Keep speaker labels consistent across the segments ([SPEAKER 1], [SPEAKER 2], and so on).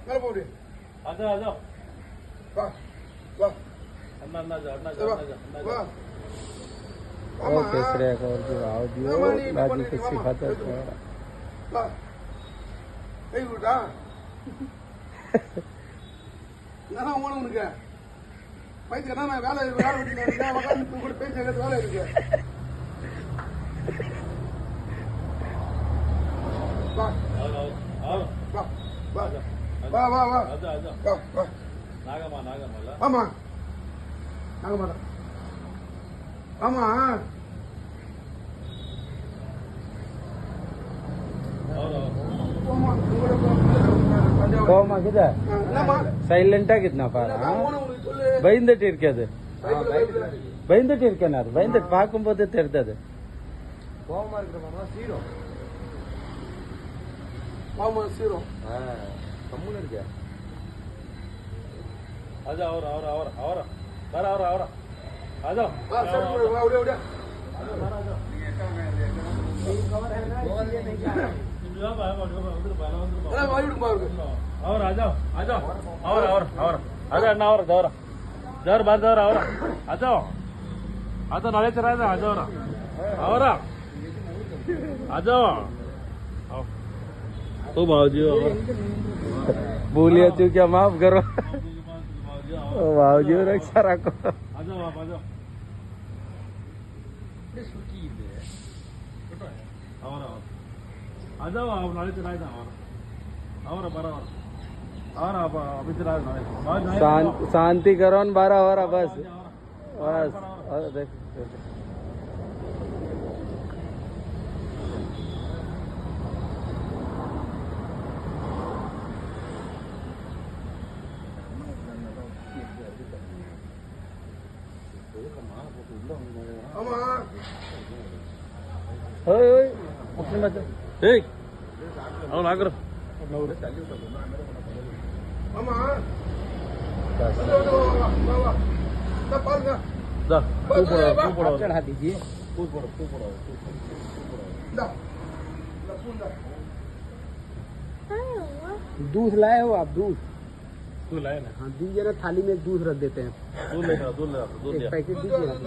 [SPEAKER 1] மேல போடு.
[SPEAKER 2] आजा आजा
[SPEAKER 1] வா வா
[SPEAKER 2] अन्ना अन्ना जा अन्ना जा अन्ना जा
[SPEAKER 1] வா.
[SPEAKER 3] ओ केसरिया का और जो आओ दियो लाजी के सिखाता है
[SPEAKER 1] வா. ஏய் விடா. நான் ஓன உனக்கு. பைத்தியனா நான் வேலை வெட்டினா உட்கார்ந்து கூட பேசிட்டு வேலை இருக்கு. வா
[SPEAKER 2] आओ
[SPEAKER 1] வா வா வா வா வா
[SPEAKER 2] आजा आजा
[SPEAKER 1] வா வா.
[SPEAKER 2] नागमा नागमा ला
[SPEAKER 1] ஆமா நாங்க ஆமா
[SPEAKER 2] और
[SPEAKER 1] ஆமா
[SPEAKER 3] கோமா கிட்ட
[SPEAKER 1] என்னம்மா
[SPEAKER 3] சைலண்டா கிட்னா பாரு
[SPEAKER 1] உனக்கு சொல்லு
[SPEAKER 3] பயந்துட்டு இருக்காது பயந்துட்டு இருக்கேன் அது பயந்துட்டு பார்க்கும்போது தெரிந்தது
[SPEAKER 4] கோவமா இருக்கிற மாமா சீரோ
[SPEAKER 1] மாமா சீரோ
[SPEAKER 4] கம்முன்னு இருக்க
[SPEAKER 2] आजा और बारा और आजा
[SPEAKER 1] வா சரி வா ஓடி ஓடி எல்லாம் வாங்கிட்டு பாருங்க
[SPEAKER 2] और आजा आजा और आजा अन्ना और जर बार जर और आजा आजा नाले चला ना आजा और आजा ओ बाबूजी
[SPEAKER 3] बोलिए तू क्या माफ करो बाबूजी रक्षा रखो
[SPEAKER 2] आजा बाप आजा और आजा आप नाले चला ना और बारा और आप अभी चला ना
[SPEAKER 3] शांति करो न 12 हो रहा बस बस देख
[SPEAKER 1] ஆமா
[SPEAKER 3] ओए ओए अपने मत
[SPEAKER 2] ठीक और ना करो
[SPEAKER 1] ஆமா
[SPEAKER 3] बस
[SPEAKER 1] வா வா வா நான் பாருங்க
[SPEAKER 2] जा तू पड़ो
[SPEAKER 3] चढ़ा दीजिए
[SPEAKER 2] तू पड़ो
[SPEAKER 1] இந்தா இந்த பூண்டா
[SPEAKER 3] दूध लाए हो आप दूध
[SPEAKER 2] तू लाए ना
[SPEAKER 3] हाँ दीजिए ना थाली में दूध रख देते हैं
[SPEAKER 2] दूध ले
[SPEAKER 3] एक पैकेट दीजिए ना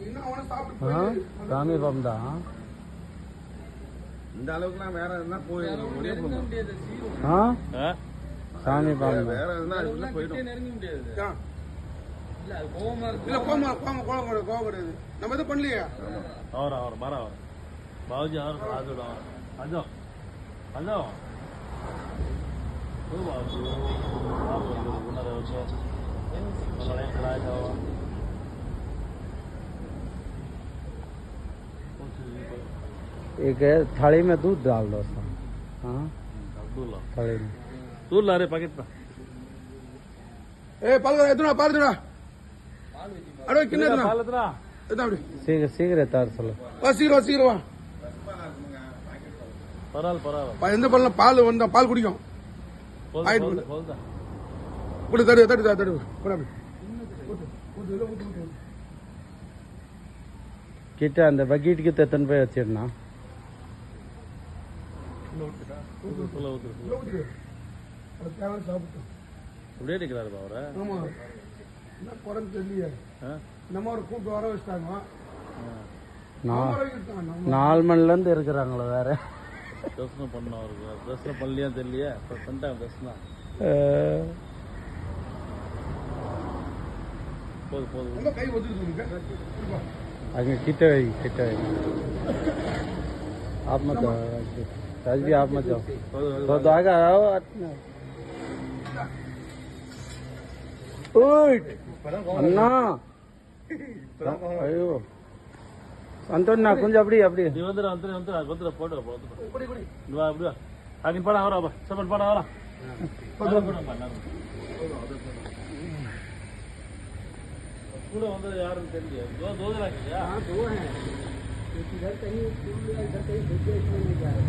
[SPEAKER 1] இன்னும் அவனை சாப்பிட்டு
[SPEAKER 3] हाँ रामी बमदा हाँ
[SPEAKER 4] இந்த அளவுக்குலாம் வேற எதுனா போய் முடிய போகும்
[SPEAKER 3] हाँ
[SPEAKER 2] हैं
[SPEAKER 3] रामी बमदा
[SPEAKER 4] வேற எதுனா அதுக்குள்ள போயிடும்
[SPEAKER 1] இல்ல கோமா கிடையாது நம்ம எதுவும் பண்ணலையா
[SPEAKER 2] और बारा और बाबूजी और आजा आजा ओ बाबूजी आप गुना रहे हो तो लड़ाई चलाए जाओ
[SPEAKER 3] एक है थाली में दूध डाल दो सब हाँ
[SPEAKER 2] दूध ला
[SPEAKER 3] थाली में
[SPEAKER 2] दूध ला रे पैकेट में
[SPEAKER 1] ஏய் பால் எதுனா பாருடா அட கிண்ண எதுனா
[SPEAKER 2] पाल इतना
[SPEAKER 1] எதுனா அப்படி
[SPEAKER 3] शीघ्र तार चलो
[SPEAKER 1] வா சீக்கிரம் வா
[SPEAKER 2] पराल
[SPEAKER 1] எந்த பால் பால் வந்தா பால் குடிக்கும்
[SPEAKER 2] खोल दे
[SPEAKER 1] குடி தடு போடா அப்படி
[SPEAKER 3] கிட்ட அந்த பக்கெட் கிட்ட எத்தனை போய் வச்சிருந்தா
[SPEAKER 1] சாப்பிட்டு
[SPEAKER 2] அப்படியே இருக்கிறாரு அவரை
[SPEAKER 1] ஆமா என்ன குறைஞ்சு தெரியலையே நம்ம ஒரு கூட்டு வர வச்சுட்டாங்க
[SPEAKER 3] நாலு மணில இருந்து இருக்கிறாங்களோ வேற
[SPEAKER 2] தரிசனம் பண்ண அவருக்கு தரிசனம் பண்ணலையா தெரியலையே பண்ணிட்டாங்க தரிசனம் போதும்
[SPEAKER 1] ரொம்ப கை ஒதுக்குது
[SPEAKER 3] आगे किटे आप मत जाओ राज भी आप मत जाओ तो आगे आओ अन्ना अयो अंतोन्ना कुंज अपड़ी
[SPEAKER 2] நீ வந்துடுற போட்டோ வா அப்படி வா நீ படம் வரா சப்பன் படம் வரா கூட வந்து யாருன்னு தெரியல दो लाखिया
[SPEAKER 3] हाँ 2 हैं इधर कहीं इधर कहीं भेजे इसमें नहीं जा रहे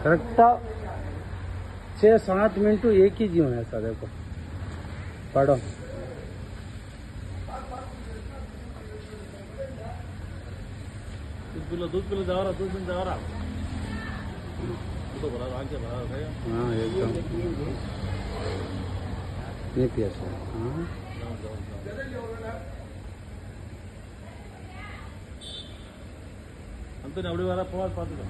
[SPEAKER 3] करेक्टा 6-7 मिनट एक ही जीवन है ऐसा देखो पढ़ो
[SPEAKER 2] दूध पिलो जाओ दूध दिन जाओ तो बड़ा आगे बड़ा है
[SPEAKER 3] हाँ एकदम नहीं पिया सर हाँ
[SPEAKER 2] अंत अभी वाला प्रवास पाते थे